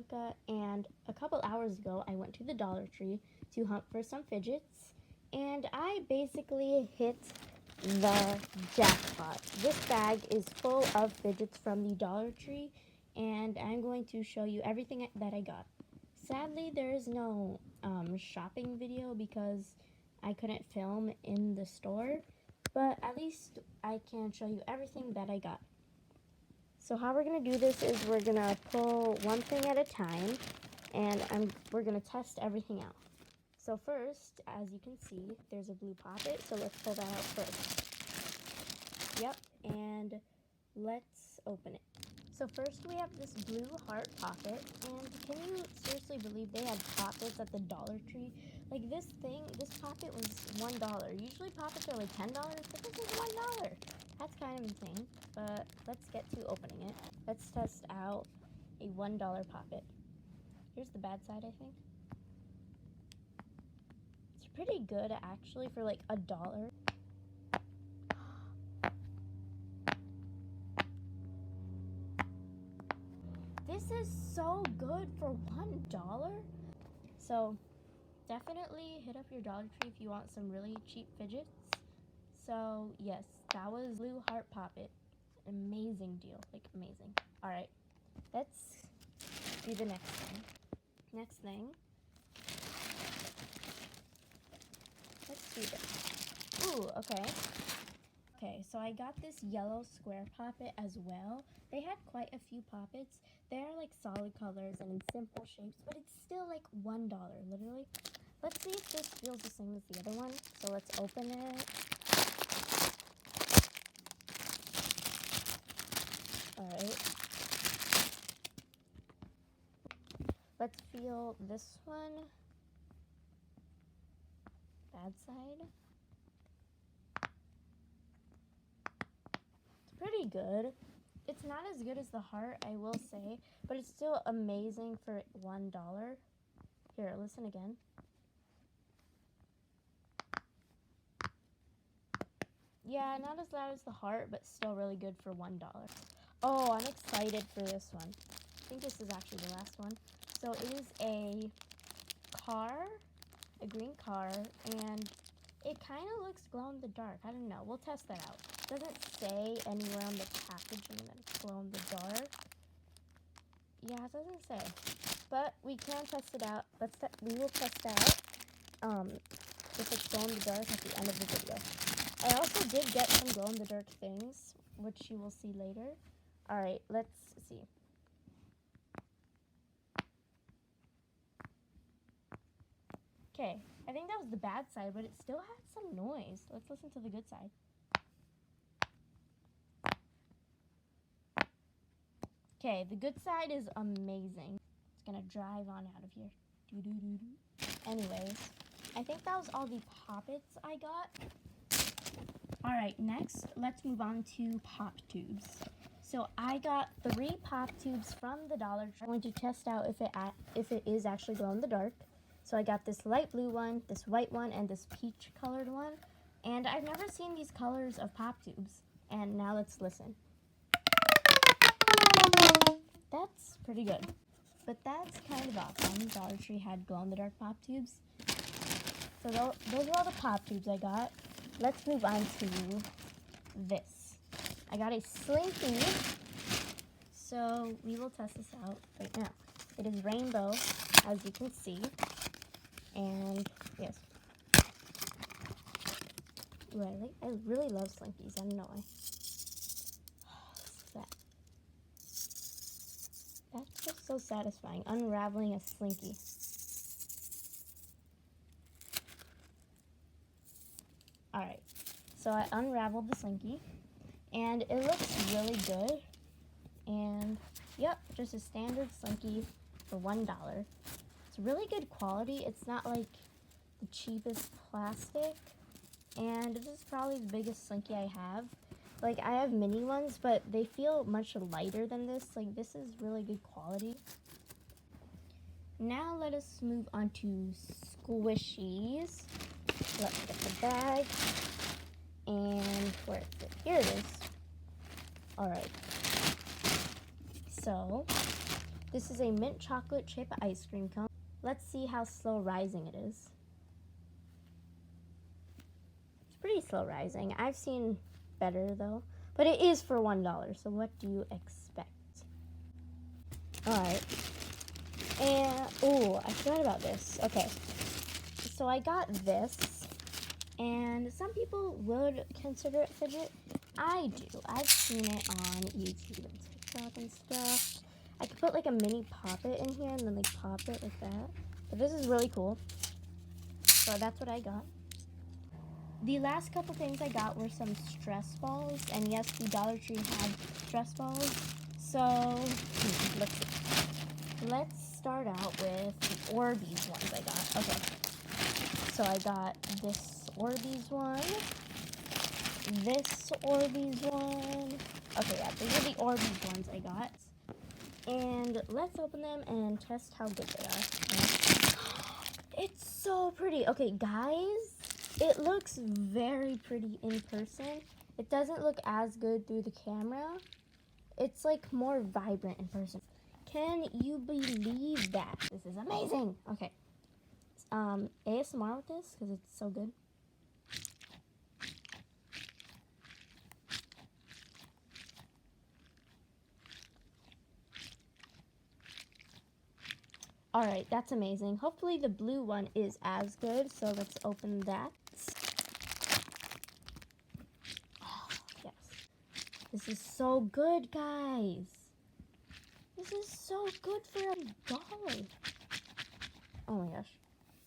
Angelica, and a couple hours ago I went to the Dollar Tree to hunt for some fidgets, and I basically hit the jackpot. This bag is full of fidgets from the Dollar Tree, and I'm going to show you everything that I got. Sadly, there is no shopping video because I couldn't film in the store, but at least I can show you everything that I got. So how we're going to do this is we're going to pull one thing at a time, and we're going to test everything out. So first, as you can see, there's a blue poppet, so let's pull that out first. Yep, and let's open it. So first we have this blue heart poppet, and can you seriously believe they had poppets at the Dollar Tree? Like this poppet was $1. Usually poppets are like $10, but this is $1. That's kind of insane, but let's get to opening it. Let's test out a $1 poppet. Here's the bad side, I think. It's pretty good actually for like $1. This is so good for $1. So definitely hit up your Dollar Tree if you want some really cheap fidgets. So yes, that was Blue Heart Poppet. Amazing deal, like amazing. All right, let's do the next thing. Next thing, let's do this. Ooh, okay. Okay, so I got this yellow square poppet as well. They had quite a few poppets. They are like solid colors and in simple shapes, but it's still like $1, literally. Let's see if this feels the same as the other one. So let's open it. Alright. Let's feel this one. Bad side. It's pretty good. It's not as good as the heart, I will say, but it's still amazing for $1. Here, listen again. Yeah, not as loud as the heart, but still really good for $1. Oh, I'm excited for this one. I think this is actually the last one. So it is a car, a green car, and it kind of looks glow in the dark. I don't know. We'll test that out. It doesn't say anywhere on the packaging that it's glow in the dark. Yeah, it doesn't say. But we can test it out. We will test that out if it's glow in the dark at the end of the video. I also did get some glow in the dark things, which you will see later. Alright, let's see. Okay, I think that was the bad side, but it still had some noise. Let's listen to the good side. Okay, the good side is amazing. It's gonna drive on out of here. Anyways, I think that was all the poppets I got. Alright, next, let's move on to pop tubes. So I got 3 pop tubes from the Dollar Tree. I'm going to test out if it is actually glow in the dark. So I got this light blue one, this white one, and this peach colored one. And I've never seen these colors of pop tubes. And now let's listen. That's pretty good. But that's kind of awesome. Dollar Tree had glow in the dark pop tubes. So those are all the pop tubes I got. Let's move on to this. I got a Slinky. So we will test this out right now. It is rainbow, as you can see. And yes. Ooh, I really love Slinkies. I don't know why. That's just so satisfying, unraveling a Slinky. Alright, so I unraveled the Slinky, and it looks really good. And, yep, just a standard Slinky for $1. It's really good quality. It's not like the cheapest plastic, and this is probably the biggest Slinky I have. Like, I have mini ones, but they feel much lighter than this. Like, this is really good quality. Now let us move on to squishies. Let's get the bag. And where is it? Here it is. Alright. So, This is a mint chocolate chip ice cream cone. Let's see how slow rising it is. It's pretty slow rising. I've seen better though. But it is for $1, so what do you expect? Alright. And, oh, I forgot about this. Okay. So I got this, and some people would consider it Fidget. I do. I've seen it on YouTube and TikTok and stuff. I could put like a mini poppet in here and then like pop it like that. But this is really cool. So that's what I got. The last couple things I got were some stress balls. And yes, the Dollar Tree had stress balls. So let's start out with the Orbeez ones I got. Okay. So I got this Orbeez one. This Orbeez one. Okay, yeah, these are the Orbeez ones I got. And let's open them and test how good they are. It's so pretty. Okay, guys, it looks very pretty in person. It doesn't look as good through the camera. It's like more vibrant in person. Can you believe that? This is amazing. Okay. ASMR with this because it's so good. Alright, that's amazing. Hopefully the blue one is as good, so let's open that. Oh, yes. This is so good, guys. This is so good for $1. Oh my gosh.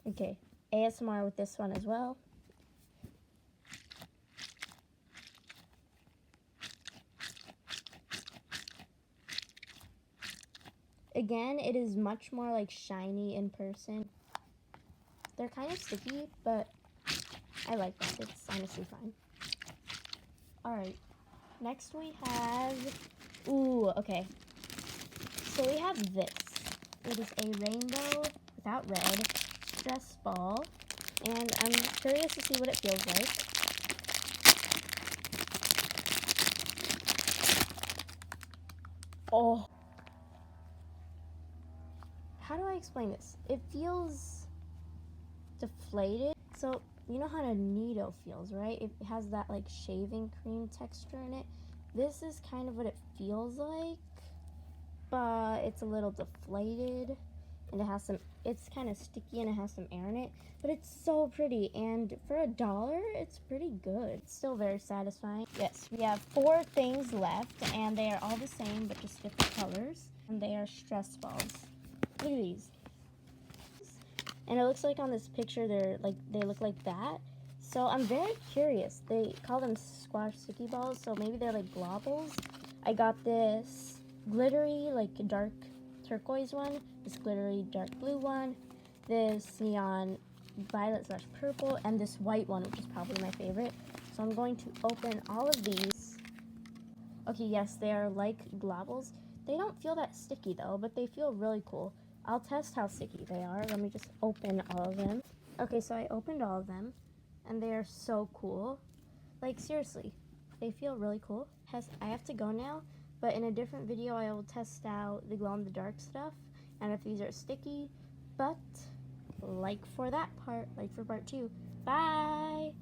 Okay, ASMR with this one as well. Again, it is much more like shiny in person. They're kind of sticky, but I like this. It's honestly fine. Alright, next we have, ooh, okay. So we have this. It is a rainbow without red stress ball, and I'm curious to see what it feels like. Oh. How do I explain this? It feels deflated. So, you know how a Neato feels, right? It has that like shaving cream texture in it. This is kind of what it feels like, but it's a little deflated, and it has some, it's kind of sticky and it has some air in it, but it's so pretty, and for $1, it's pretty good. It's still very satisfying. Yes, we have 4 things left, and they are all the same, but just different colors, and they are stress balls. Look at these. And it looks like on this picture they look like that. So I'm very curious. They call them squash sticky balls, so maybe they're like globbles. I got this glittery, like dark turquoise one, this glittery dark blue one, this neon violet / purple, and this white one, which is probably my favorite. So I'm going to open all of these. Okay, yes, they are like globbles. They don't feel that sticky though, but they feel really cool. I'll test how sticky they are. Let me just open all of them. Okay, so I opened all of them, and they are so cool. Like, seriously, they feel really cool. I have to go now, but in a different video, I will test out the glow-in-the-dark stuff, and if these are sticky. But, like for that part, like for part 2. Bye!